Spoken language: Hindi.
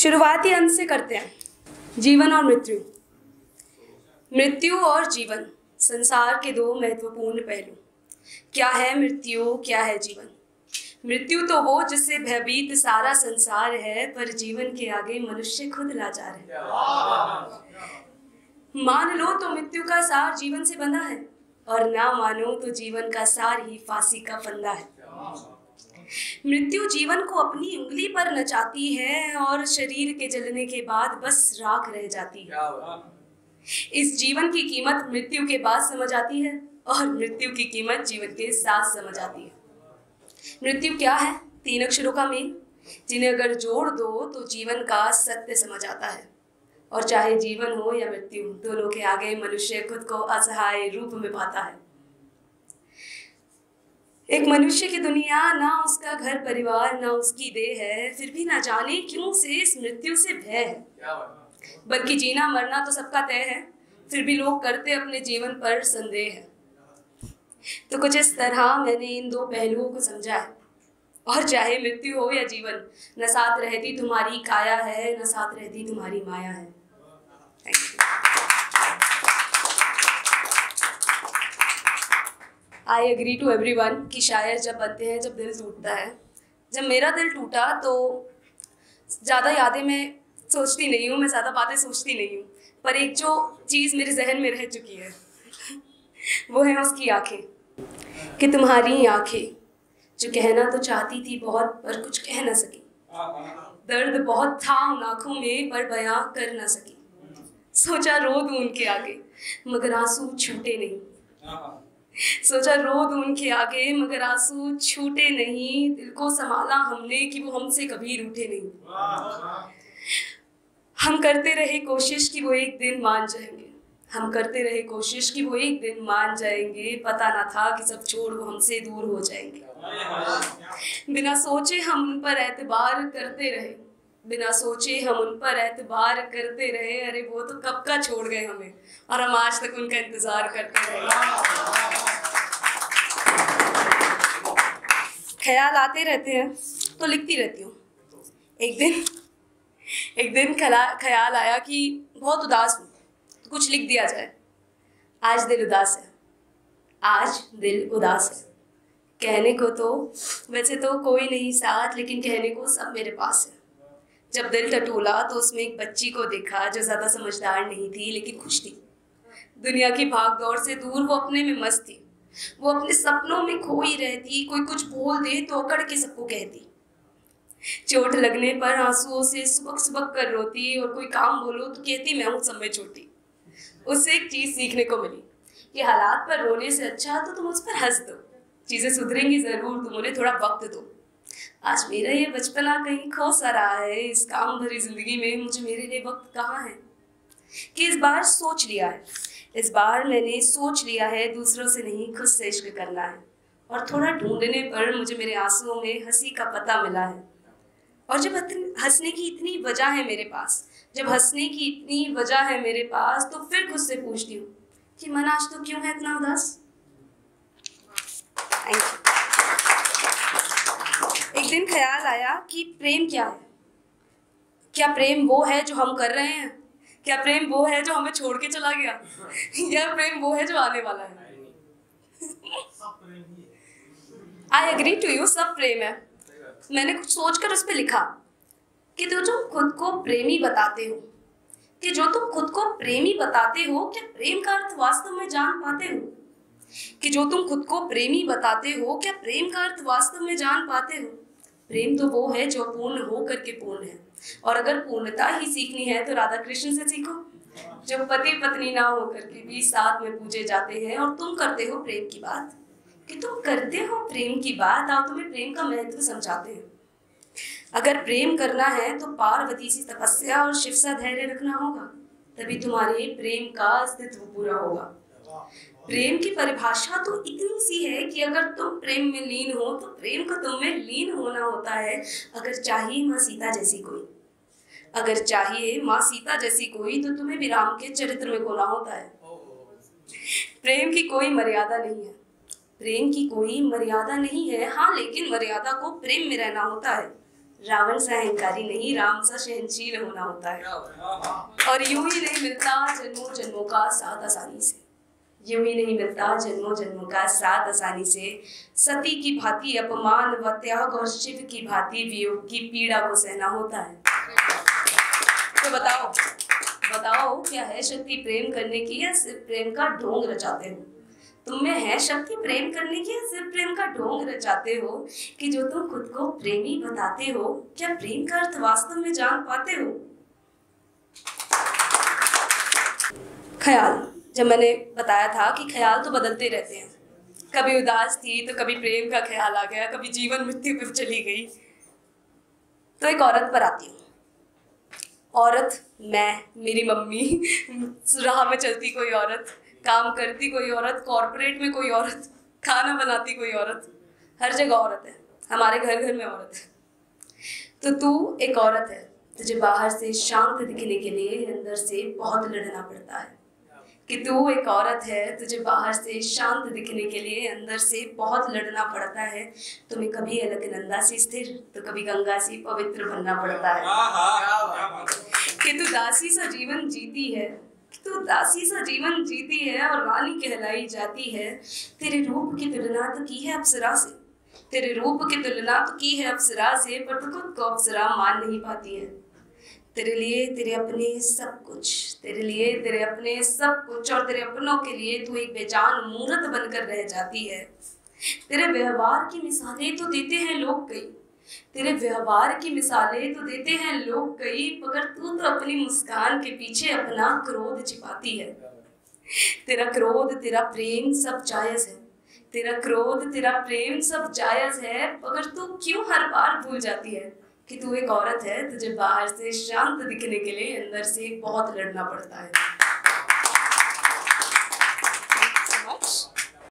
शुरुआती अंत से करते हैं। जीवन और मृत्यु। मृत्यु और जीवन संसार के दो महत्वपूर्ण पहलू। क्या है मृत्यु, क्या है जीवन? मृत्यु तो वो जिससे भयभीत सारा संसार है, पर जीवन के आगे मनुष्य खुद लाचार है। मान लो तो मृत्यु का सार जीवन से बंधा है, और ना मानो तो जीवन का सार ही फांसी का फंदा है। मृत्यु जीवन को अपनी उंगली पर नचाती है और शरीर के जलने के बाद बस राख रह जाती है। इस जीवन की कीमत मृत्यु के बाद समझ आती है, और मृत्यु की कीमत जीवन के साथ समझ आती है। मृत्यु क्या है? 3 अक्षरों का मेल, जिन्हें अगर जोड़ दो तो जीवन का सत्य समझ आता है। और चाहे जीवन हो या मृत्यु, दोनों के आगे मनुष्य खुद को असहाय रूप में पाता है। एक मनुष्य की दुनिया, ना उसका घर परिवार, ना उसकी देह है, फिर भी ना जाने क्यों से इस मृत्यु से भय है। बल्कि जीना मरना तो सबका तय है, फिर भी लोग करते अपने जीवन पर संदेह है। तो कुछ इस तरह मैंने इन दो पहलुओं को समझा है। और चाहे मृत्यु हो या जीवन, न साथ रहती तुम्हारी काया है, न साथ रहती तुम्हारी माया है। Thank you. I agree to everyone कि शायर जब बनते हैं जब दिल टूटता है। जब मेरा दिल टूटा तो ज़्यादा यादें मैं सोचती नहीं हूँ, मैं ज़्यादा बातें सोचती नहीं हूँ, पर एक जो चीज़ मेरे जहन में रह चुकी है वो है उसकी आंखें। कि तुम्हारी आंखें जो कहना तो चाहती थी बहुत, पर कुछ कह ना सकी। दर्द बहुत था उन आँखों में, पर बयां कर ना सकी। सोचा रो दूं उनके आगे, मगर आंसू छूटे नहीं। सोचा रो दूं उनके आगे, मगर आंसू छूटे नहीं। दिल को संभाला हमने कि वो हमसे कभी रूठे नहीं। हम करते रहे कोशिश कि वो एक दिन मान जाएंगे। हम करते रहे कोशिश कि वो एक दिन मान जाएंगे। पता ना था कि सब छोड़ वो हमसे दूर हो जाएंगे। बिना सोचे हम उन पर एतबार करते रहे, बिना सोचे हम उन पर एतबार करते रहे। अरे वो तो कब का छोड़ गए हमें, और हम आज तक उनका इंतजार करते रहे। ख्याल आते रहते हैं तो लिखती रहती हूँ। एक दिन ख्याल आया कि बहुत उदास हूँ, तो कुछ लिख दिया जाए। आज दिल उदास है, आज दिल उदास है। कहने को तो वैसे तो कोई नहीं साथ, लेकिन कहने को सब मेरे पास है। जब दिल टटोला तो उसमें एक बच्ची को देखा जो ज़्यादा समझदार नहीं थी, लेकिन खुश थी। दुनिया की भाग दौड़ से दूर वो अपने में मस्त थी। वो अपने सपनों में खोई रहती। कोई कुछ बोल दे तो अकड़ के सबको कहती। चोट लगने पर आंसुओं से सुबक सुबक कर रोती, और कोई काम बोलो तो कहती मैं हूँ सब में छोटी। उससे एक चीज़ सीखने को मिली कि हालात पर रोने से अच्छा तो तुम उस पर हंस दो। चीज़ें सुधरेंगी ज़रूर, तुम उन्हें थोड़ा वक्त दो। आज मेरा ये बचपना कहीं खो सा रहा है। इस काम भरी जिंदगी में मुझे मेरे लिए वक्त कहाँ है। कि इस बार सोच लिया है, इस बार मैंने सोच लिया है, दूसरों से नहीं खुद से इश्क करना है। और थोड़ा ढूंढने पर मुझे मेरे आंसुओं में हंसी का पता मिला है। और जब हंसने की इतनी वजह है मेरे पास, जब हंसने की इतनी वजह है मेरे पास, तो फिर खुद से पूछती हूँ कि मन आज तो क्यों है इतना उदास। एक दिन ख्याल आया कि प्रेम क्या है। क्या प्रेम वो है जो हम कर रहे हैं? क्या प्रेम वो है जो हमें छोड़ के चला गया? या प्रेम वो है जो आने वाला है? आई एग्री टू यू, सब प्रेम है। मैंने कुछ सोचकर उस पर लिखा कि जो तुम खुद को प्रेमी बताते हो, कि जो तुम खुद को प्रेमी बताते हो, क्या प्रेम का अर्थ वास्तव में जान पाते हो? कि जो तुम खुद को प्रेमी बताते हो, क्या प्रेम का अर्थ वास्तव में जान पाते हो? प्रेम तो वो है जो पूर्ण हो करके पूर्ण है। और अगर पूर्णता ही सीखनी है तो राधा कृष्ण से सीखो, जो पति पत्नी ना हो करके भी साथ में पूजे जाते हैं। और तुम करते हो प्रेम की बात, कि तुम करते हो प्रेम की बात, आओ तुम्हें प्रेम का महत्व समझाते हैं। अगर प्रेम करना है तो पार्वती सी तपस्या और शिव सा धैर्य रखना होगा, तभी तुम्हारे प्रेम का अस्तित्व पूरा होगा। प्रेम की परिभाषा तो इतनी सी है कि अगर तुम प्रेम में लीन हो तो प्रेम का तुम में लीन होना होता है। अगर चाहिए माँ सीता जैसी कोई, अगर चाहिए माँ सीता जैसी कोई, तो तुम्हें भी राम के चरित्र में खोना होता है। प्रेम की कोई मर्यादा नहीं है, प्रेम की कोई मर्यादा नहीं है। हाँ, लेकिन मर्यादा को प्रेम में रहना होता है। रावण सा अहंकारी नहीं, राम सा सहनशील होना होता है। और यूं ही नहीं मिलता जन्मों जन्मों का साथ आसानी से, यूं ही नहीं मिलता जन्मों जन्मों का साथ आसानी से। सती की भांति अपमान व त्याग और शिव की भांति वियोग की पीड़ा को सहना होता है। तो बताओ क्या है शक्ति प्रेम करने की, या सिर्फ प्रेम का ढोंग रचाते हो? तुम में है शक्ति प्रेम करने की, या सिर्फ प्रेम का ढोंग रचाते हो? कि जो तुम खुद को प्रेमी बताते हो, क्या प्रेम का अर्थ वास्तव में जान पाते हो? ख्याल, जब मैंने बताया था कि ख्याल तो बदलते रहते हैं, कभी उदास थी तो कभी प्रेम का ख्याल आ गया, कभी जीवन मृत्यु पे चली गई। तो एक औरत पर आती हूँ। औरत मैं, मेरी मम्मी, राह में चलती कोई औरत, काम करती कोई औरत, कॉर्पोरेट में कोई औरत, खाना बनाती कोई औरत, हर जगह औरत है, हमारे घर घर में औरत है। तो तू एक औरत है, तुझे बाहर से शांत दिखने के लिए अंदर से बहुत लड़ना पड़ता है। कि तू एक औरत है, तुझे बाहर से शांत दिखने के लिए अंदर से बहुत लड़ना पड़ता है। तुम्हें कभी अलकनंदा से स्थिर तो कभी गंगा से पवित्र बनना पड़ता है। कि तू दासी सा जीवन जीती है, तू दासी सा जीवन जीती है और रानी कहलाई जाती है। तेरे रूप की तुलना तो की है अप्सरा से, तेरे रूप की तुलना तो की है अप्सरा से, पर तू खुद को अप्सरा मान नहीं पाती है। तेरे लिए तेरे अपने सब कुछ, तेरे लिए तेरे अपने सब कुछ, और तेरे अपनों के लिए तू एक बेजान मूर्त बनकर रह जाती है। तेरे व्यवहार की मिसालें तो देते हैं लोग कई, तेरे व्यवहार की मिसालें तो देते हैं लोग कई, मगर तू तो अपनी मुस्कान के पीछे अपना क्रोध छिपाती है। तेरा क्रोध तेरा प्रेम सब जायज है, तेरा क्रोध तेरा प्रेम सब जायज है, मगर तू क्यों हर बार भूल जाती है कि तू एक औरत है, तुझे बाहर से शांत दिखने के लिए अंदर से बहुत लड़ना पड़ता है।